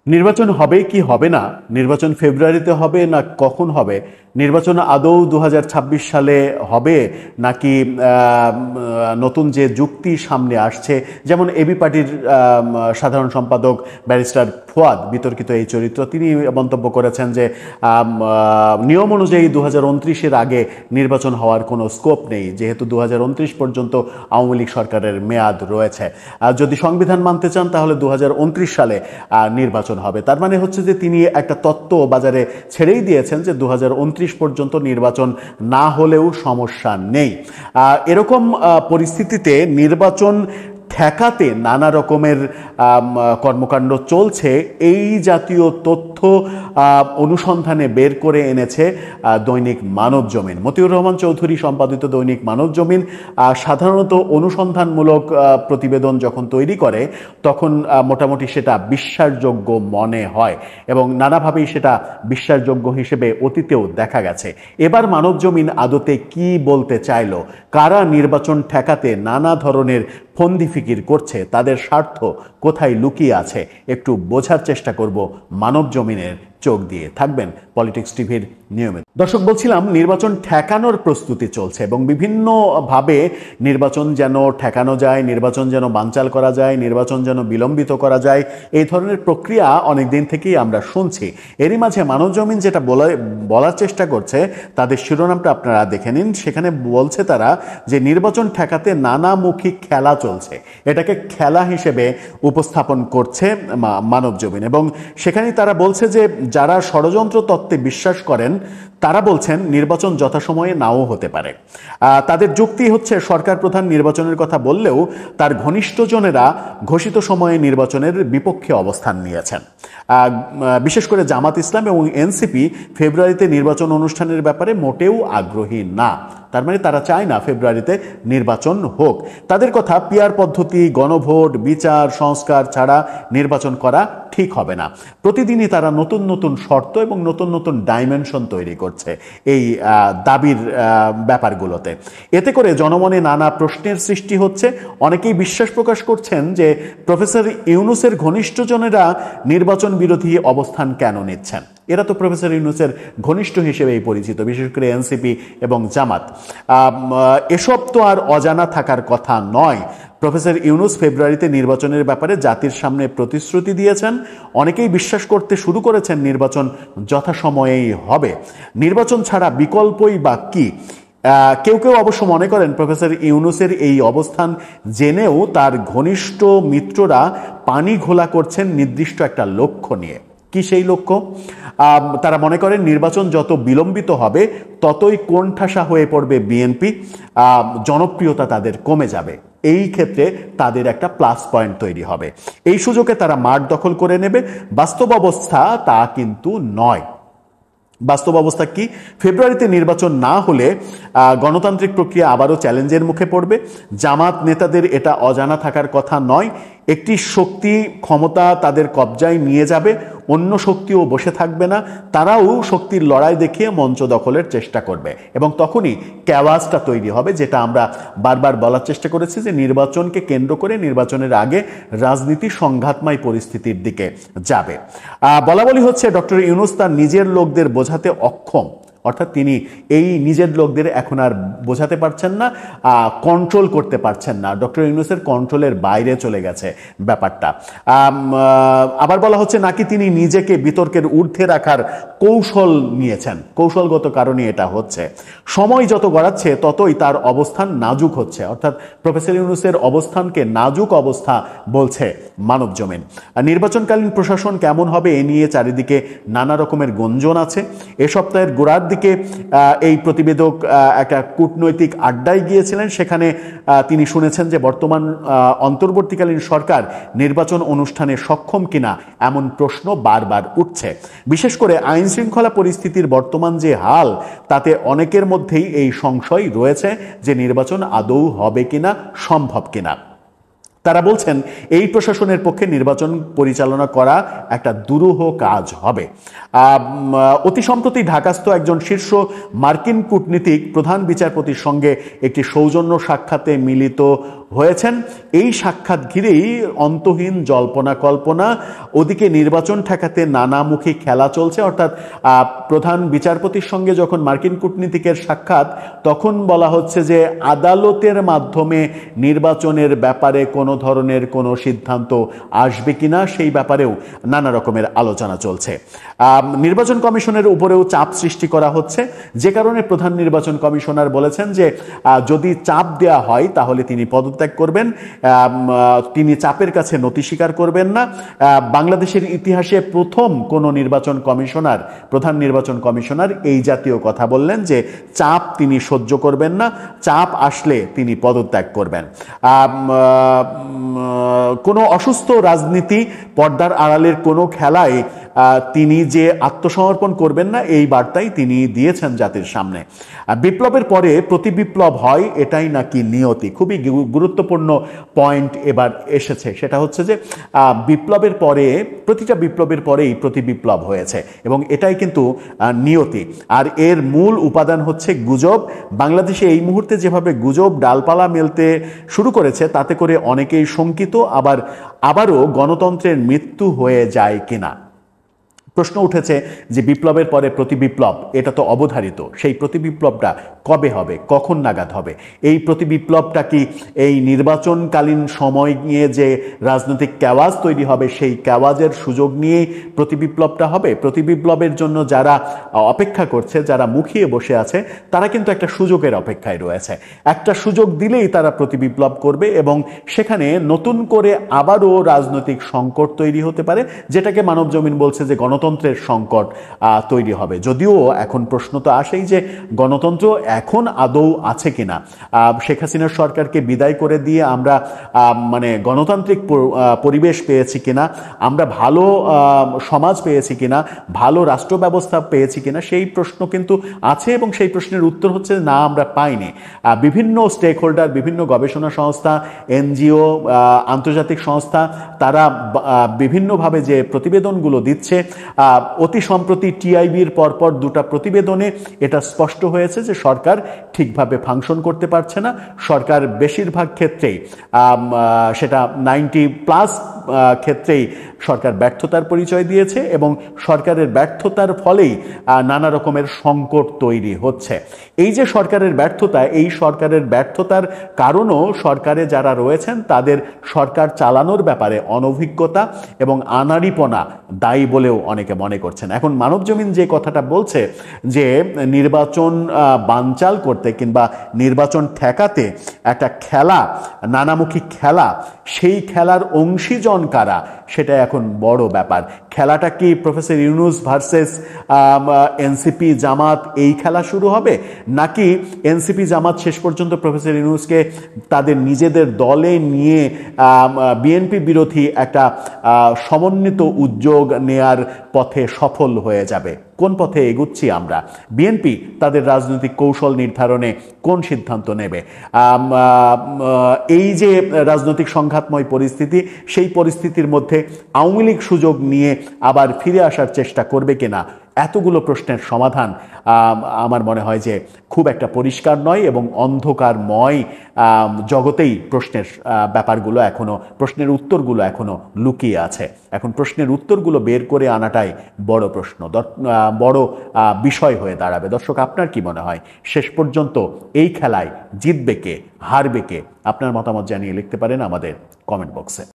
নির্বাচন হবে কি হবে না, নির্বাচন ফেব্রুয়ারিতে হবে না কখন হবে, নির্বাচন আদৌ 2026 সালে হবে নাকি নতুন যে যুক্তি সামনে আসছে, যেমন এবি পার্টির সাধারণ সম্পাদক ব্যারিস্টার ফুয়াদ, বিতর্কিত এই চরিত্র, তিনি মন্তব্য করেছেন যে নিয়ম অনুযায়ী 2029-এর আগে নির্বাচন হওয়ার কোনো স্কোপ নেই, যেহেতু 2029 পর্যন্ত আওয়ামী লীগ সরকারের মেয়াদ রয়েছে। যদি সংবিধান মানতে চান তাহলে 2029 সালে নির্বাচন হবে। তার মানে হচ্ছে যে তিনি একটা তত্ত্ব বাজারে ছেড়েই দিয়েছেন যে 2029 পর্যন্ত নির্বাচন না হলেও সমস্যা নেই। এরকম পরিস্থিতিতে নির্বাচন ঠেকাতে নানা রকমের কর্মকাণ্ড চলছে। এই জাতীয় তথ্য অনুসন্ধানে বের করে এনেছে দৈনিক মানবজমিন। মতিউর রহমান চৌধুরী সম্পাদিত দৈনিক মানবজমিন সাধারণত অনুসন্ধানমূলক প্রতিবেদন যখন তৈরি করে তখন মোটামুটি সেটা বিশ্বাসযোগ্য মনে হয় এবং নানাভাবেই সেটা বিশ্বাসযোগ্য হিসেবে অতীতেও দেখা গেছে। এবার মানবজমিন আদতে কি বলতে চাইল, কারা নির্বাচন ঠেকাতে নানা ধরনের ফন্দি ফিকির করছে, তাদের স্বার্থ কোথায় লুকিয়ে আছে, একটু বোঝার চেষ্টা করব মানবজমিনের চোখ দিয়ে। থাকবেন পলিটিক্স টিভির নিয়মিত দর্শক। বলছিলাম নির্বাচন ঠেকানোর প্রস্তুতি চলছে এবং বিভিন্নভাবে নির্বাচন যেন ঠেকানো যায়, নির্বাচন যেন বানচাল করা যায়, নির্বাচন যেন বিলম্বিত করা যায়, এই ধরনের প্রক্রিয়া অনেক দিন থেকেই আমরা শুনছি। এরই মাঝে মানবজমিন যেটা বলার চেষ্টা করছে, তাদের শিরোনামটা আপনারা দেখে নিন। সেখানে বলছে তারা যে নির্বাচন ঠেকাতে নানামুখী খেলা চলছে, এটাকে খেলা হিসেবে উপস্থাপন করছে মানবজমিন। এবং সেখানেই তারা বলছে যে যারা ষড়যন্ত্র তত্ত্বে বিশ্বাস করেন তারা বলছেন নির্বাচন যথাসময়ে নাও হতে পারে। তাদের যুক্তি হচ্ছে সরকার প্রধান নির্বাচনের কথা বললেও তার ঘনিষ্ঠজনেরা ঘোষিত সময়ে নির্বাচনের বিপক্ষে অবস্থান নিয়েছেন। বিশেষ করে জামাত ইসলাম এবং এনসিপি ফেব্রুয়ারিতে নির্বাচন অনুষ্ঠানের ব্যাপারে মোটেও আগ্রহী না। তার মানে তারা চায় না ফেব্রুয়ারিতে নির্বাচন হোক। তাদের কথা পিআর পদ্ধতি, গণভোট, বিচার, সংস্কার ছাড়া নির্বাচন করা ঠিক হবে না। প্রতিদিনই তারা নতুন নতুন শর্ত এবং নতুন নতুন ডাইমেনশন তৈরি করছে এই দাবির ব্যাপারগুলোতে। এতে করে জনমনে নানা প্রশ্নের সৃষ্টি হচ্ছে। অনেকেই বিশ্বাস প্রকাশ করছেন যে প্রফেসর ইউনূসের ঘনিষ্ঠজনেরা নির্বাচন বিরোধী অবস্থান কেন নিচ্ছেন। এরা তো প্রফেসর ইউনূসের ঘনিষ্ঠ হিসেবেই পরিচিত, বিশেষ করে এনসিপি এবং জামাত। এসব তো আর অজানা থাকার কথা নয়। প্রফেসর ইউনূস ফেব্রুয়ারিতে নির্বাচনের ব্যাপারে জাতির সামনে প্রতিশ্রুতি দিয়েছেন। অনেকেই বিশ্বাস করতে শুরু করেছেন নির্বাচন যথাসময়েই হবে। নির্বাচন ছাড়া বিকল্পই বা কি? কেউ কেউ অবশ্য মনে করেন প্রফেসর ইউনূসের এই অবস্থান জেনেও তার ঘনিষ্ঠ মিত্ররা পানি ঘোলা করছেন নির্দিষ্ট একটা লক্ষ্য নিয়ে। কি সেই লক্ষ্য? তারা মনে করেন নির্বাচন যত বিলম্বিত হবে ততই কোণঠাসা হয়ে পড়বে বিএনপি, জনপ্রিয়তা তাদের কমে যাবে। এই ক্ষেত্রে তাদের একটা প্লাস পয়েন্ট তৈরি হবে। এই সুযোগে তারা মাঠ দখল করে নেবে। বাস্তব অবস্থা তা কিন্তু নয়। বাস্তব অবস্থা কি? ফেব্রুয়ারিতে নির্বাচন না হলে গণতান্ত্রিক প্রক্রিয়া আবারও চ্যালেঞ্জের মুখে পড়বে। জামাত নেতাদের এটা অজানা থাকার কথা নয়। একটি শক্তি ক্ষমতা তাদের কবজায় নিয়ে যাবে, অন্য শক্তিও বসে থাকবে না। তারাও শক্তির লড়াই দেখিয়ে মঞ্চ দখলের চেষ্টা করবে এবং তখনই ক্যাওয়াসটা তৈরি হবে, যেটা আমরা বারবার বলার চেষ্টা করেছি যে নির্বাচনকে কেন্দ্র করে নির্বাচনের আগে রাজনীতি সংঘাতময় পরিস্থিতির দিকে যাবে। বলা বলি হচ্ছে ডক্টর ইউনূস তার নিজের লোকদের বোঝাতে অক্ষম, অর্থাৎ তিনি এই নিজের লোকদের এখন আর বোঝাতে পারছেন না, কন্ট্রোল করতে পারছেন না। ডক্টর ইউনূসের কন্ট্রোলের বাইরে চলে গেছে ব্যাপারটা। আবার বলা হচ্ছে নাকি তিনি নিজেকে বিতর্কের ঊর্ধ্বে রাখার কৌশল নিয়েছেন। কৌশলগত কারণে এটা হচ্ছে। সময় যত গড়াচ্ছে ততই তার অবস্থান নাজুক হচ্ছে, অর্থাৎ প্রফেসর ইউনূসের অবস্থানকে নাজুক অবস্থা বলছে মানবজমিন। নির্বাচনকালীন প্রশাসন কেমন হবে এ নিয়ে চারিদিকে নানা রকমের গুঞ্জন আছে। এ সপ্তাহের গোড়ার দিকে এই প্রতিবেদক একটা কূটনৈতিক আড্ডায় গিয়েছিলেন। সেখানে তিনি শুনেছেন যে বর্তমান অন্তর্বর্তীকালীন সরকার নির্বাচন অনুষ্ঠানে সক্ষম কিনা এমন প্রশ্ন বারবার উঠছে। বিশেষ করে আইন শৃঙ্খলা পরিস্থিতির বর্তমান যে হাল, তাতে অনেকের মধ্যেই এই সংশয় রয়েছে যে নির্বাচন আদৌ হবে কিনা, সম্ভব কিনা। তারা বলছেন এই প্রশাসনের পক্ষে নির্বাচন পরিচালনা করা একটা দুরূহ কাজ হবে। অতি সম্প্রতি ঢাকাস্থ একজন শীর্ষ মার্কিন কূটনীতিক প্রধান বিচারপতির সঙ্গে একটি সৌজন্য সাক্ষাতে মিলিত হয়েছেন। এই সাক্ষাৎ ঘিরেই অন্তহীন জল্পনা কল্পনা, ওদিকে নির্বাচন ঠেকাতে নানামুখী খেলা চলছে। অর্থাৎ প্রধান বিচারপতির সঙ্গে যখন মার্কিন কূটনীতিকের সাক্ষাৎ, তখন বলা হচ্ছে যে আদালতের মাধ্যমে নির্বাচনের ব্যাপারে কোনো ধরনের কোনো সিদ্ধান্ত আসবে কিনা সেই ব্যাপারেও নানা রকমের আলোচনা চলছে। নির্বাচন কমিশনের উপরেও চাপ সৃষ্টি করা হচ্ছে, যে কারণে প্রধান নির্বাচন কমিশনার বলেছেন যে যদি চাপ দেয়া হয় তাহলে তিনি পদত্যাগ করবেন, তিনি চাপের কাছে নতি স্বীকার করবেন না। বাংলাদেশের ইতিহাসে প্রথম কোনো নির্বাচন কমিশনার, প্রধান নির্বাচন কমিশনার এই জাতীয় কথা বললেন যে চাপ তিনি সহ্য করবেন না, চাপ আসলে তিনি পদত্যাগ করবেন। কোনো অসুস্থ রাজনীতি, পর্দার আড়ালের কোনো খেলায় তিনি যে আত্মসমর্পণ করবেন না, এই বার্তাই তিনি দিয়েছেন জাতির সামনে। বিপ্লবের পরে প্রতি বিপ্লব হয়, এটাই নাকি নিয়তি। খুবই গুরুত্বপূর্ণ পয়েন্ট এবার এসেছে, সেটা হচ্ছে যে বিপ্লবের পরে, প্রতিটা বিপ্লবের পরেই প্রতি বিপ্লব হয়েছে এবং এটাই কিন্তু নিয়তি। আর এর মূল উপাদান হচ্ছে গুজব। বাংলাদেশে এই মুহূর্তে যেভাবে গুজব ডালপালা মেলতে শুরু করেছে, তাতে করে অনেকেই শঙ্কিত, আবারও গণতন্ত্রের মৃত্যু হয়ে যায় কিনা। প্রশ্ন উঠেছে যে বিপ্লবের পরে প্রতি বিপ্লব, এটা তো অবধারিত, সেই প্রতি বিপ্লবটা কবে হবে, কখন নাগাদ হবে? এই প্রতি বিপ্লবটা কি এই নির্বাচনকালীন সময় নিয়ে যে রাজনৈতিক ক্যাওয়াজ তৈরি হবে, সেই ক্যাওয়াজের সুযোগ নিয়েই প্রতি বিপ্লবটা হবে? প্রতি বিপ্লবের জন্য যারা অপেক্ষা করছে, যারা মুখিয়ে বসে আছে, তারা কিন্তু একটা সুযোগের অপেক্ষায় রয়েছে। একটা সুযোগ দিলেই তারা প্রতি বিপ্লব করবে এবং সেখানে নতুন করে আবারও রাজনৈতিক সংকট তৈরি হতে পারে, যেটাকে মানবজমিন বলছে যে গণতন্ত্রের সংকট তৈরি হবে। যদিও এখন প্রশ্ন তো আসেই যে গণতন্ত্র এখন আদৌ আছে কিনা। শেখ হাসিনার সরকারকে বিদায় করে দিয়ে আমরা মানে গণতান্ত্রিক পরিবেশ পেয়েছি কিনা, আমরা ভালো সমাজ পেয়েছি কিনা, ভালো রাষ্ট্র ব্যবস্থা পেয়েছি কিনা, সেই প্রশ্ন কিন্তু আছে এবং সেই প্রশ্নের উত্তর হচ্ছে না, আমরা পাইনি। বিভিন্ন স্টেক হোল্ডার, বিভিন্ন গবেষণা সংস্থা, এনজিও, আন্তর্জাতিক সংস্থা, তারা বিভিন্নভাবে যে প্রতিবেদনগুলো দিচ্ছে, অতি সম্প্রতি টিআইবির পরপর দুটা প্রতিবেদনে এটা স্পষ্ট হয়েছে যে সরকার ঠিকভাবে ফাংশন করতে পারছে না। সরকার বেশিরভাগ ক্ষেত্রেই, সেটা 90+ ক্ষেত্রেই সরকার ব্যর্থতার পরিচয় দিয়েছে এবং সরকারের ব্যর্থতার ফলেই নানা রকমের সংকট তৈরি হচ্ছে। এই যে সরকারের ব্যর্থতা, এই সরকারের ব্যর্থতার কারণও সরকারে যারা রয়েছেন তাদের সরকার চালানোর ব্যাপারে অনভিজ্ঞতা এবং আনাড়িপনা দায়ী বলেও অনেকে মনে করছেন। এখন মানবজমিন যে কথাটা বলছে যে নির্বাচন বানচাল করতে কিংবা নির্বাচন ঠেকাতে একটা খেলা, নানামুখী খেলা, সেই খেলার অংশীজন কারা, সেটা এখন বড় ব্যাপার। খেলাটা কি প্রফেসর ইউনূস ভার্সেস এনসিপি জামাত এই খেলা শুরু হবে, নাকি এনসিপি জামাত শেষ পর্যন্ত প্রফেসর ইউনূসকে তাদের নিজেদের দলে নিয়ে বিএনপি বিরোধী একটা সমন্বিত উদ্যোগ নেয়ার পথে সফল হয়ে যাবে? কোন পথে এগুচ্ছি আমরা? বিএনপি তাদের রাজনৈতিক কৌশল নির্ধারণে কোন সিদ্ধান্ত নেবে? এই যে রাজনৈতিক সংঘাতময় পরিস্থিতি, সেই পরিস্থিতির মধ্যে আওয়ামী লীগ সুযোগ নিয়ে আবার ফিরে আসার চেষ্টা করবে কিনা, এতগুলো প্রশ্নের সমাধান আমার মনে হয় যে খুব একটা পরিষ্কার নয় এবং অন্ধকারময় জগতেই প্রশ্নের ব্যাপারগুলো এখনো, প্রশ্নের উত্তরগুলো এখনো লুকিয়ে আছে। এখন প্রশ্নের উত্তরগুলো বের করে আনাটাই বড় প্রশ্ন, বড় বিষয় হয়ে দাঁড়াবে। দর্শক, আপনার কি মনে হয় শেষ পর্যন্ত এই খেলায় জিতবে কে, হারবে কে? আপনার মতামত জানিয়ে লিখতে পারেন আমাদের কমেন্ট বক্সে।